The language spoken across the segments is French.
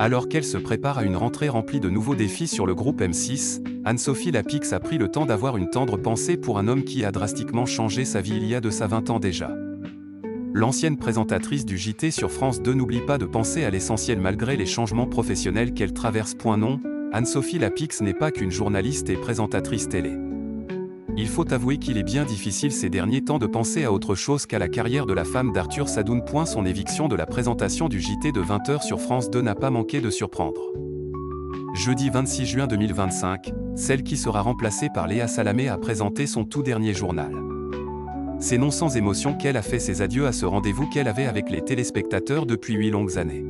Alors qu'elle se prépare à une rentrée remplie de nouveaux défis sur le groupe M6, Anne-Sophie Lapix a pris le temps d'avoir une tendre pensée pour un homme qui a drastiquement changé sa vie il y a de ça 20 ans déjà. L'ancienne présentatrice du JT sur France 2 n'oublie pas de penser à l'essentiel malgré les changements professionnels qu'elle traverse. Non, Anne-Sophie Lapix n'est pas qu'une journaliste et présentatrice télé. Il faut avouer qu'il est bien difficile ces derniers temps de penser à autre chose qu'à la carrière de la femme d'Arthur Sadoun. Son éviction de la présentation du JT de 20h sur France 2 n'a pas manqué de surprendre. Jeudi 26 juin 2025, celle qui sera remplacée par Léa Salamé a présenté son tout dernier journal. C'est non sans émotion qu'elle a fait ses adieux à ce rendez-vous qu'elle avait avec les téléspectateurs depuis 8 longues années.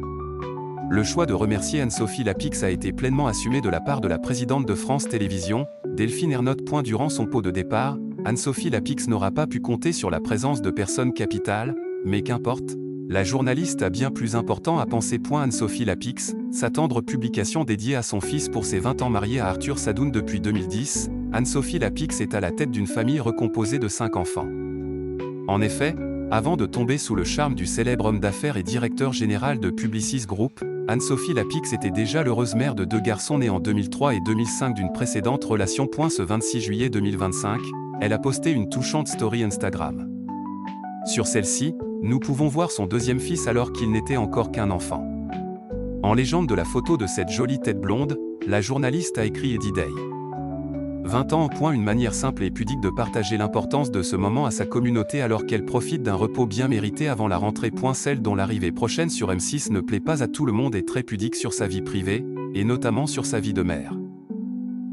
Le choix de remercier Anne-Sophie Lapix a été pleinement assumé de la part de la présidente de France Télévisions, Delphine Ernotte. Durant son pot de départ, Anne-Sophie Lapix n'aura pas pu compter sur la présence de personnes capitales, mais qu'importe, la journaliste a bien plus important à penser. Anne-Sophie Lapix, sa tendre publication dédiée à son fils pour ses 20 ans marié à Arthur Sadoun depuis 2010, Anne-Sophie Lapix est à la tête d'une famille recomposée de 5 enfants. En effet, avant de tomber sous le charme du célèbre homme d'affaires et directeur général de Publicis Group, Anne-Sophie Lapix était déjà l'heureuse mère de 2 garçons nés en 2003 et 2005 d'une précédente relation. Ce 26 juillet 2025, elle a posté une touchante story Instagram. Sur celle-ci, nous pouvons voir son deuxième fils alors qu'il n'était encore qu'un enfant. En légende de la photo de cette jolie tête blonde, la journaliste a écrit Eddie Day. 20 ans. Une manière simple et pudique de partager l'importance de ce moment à sa communauté alors qu'elle profite d'un repos bien mérité avant la rentrée. Celle dont l'arrivée prochaine sur M6 ne plaît pas à tout le monde est très pudique sur sa vie privée, et notamment sur sa vie de mère.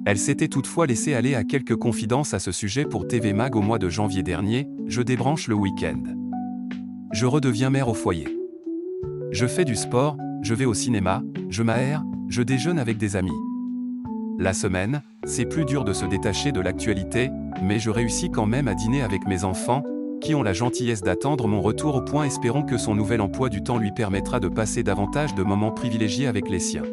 Elle s'était toutefois laissée aller à quelques confidences à ce sujet pour TV Mag au mois de janvier dernier. Je débranche le week-end. Je redeviens mère au foyer. Je fais du sport, je vais au cinéma, je m'aère, je déjeune avec des amis. La semaine, c'est plus dur de se détacher de l'actualité, mais je réussis quand même à dîner avec mes enfants, qui ont la gentillesse d'attendre mon retour. Espérons que son nouvel emploi du temps lui permettra de passer davantage de moments privilégiés avec les siens.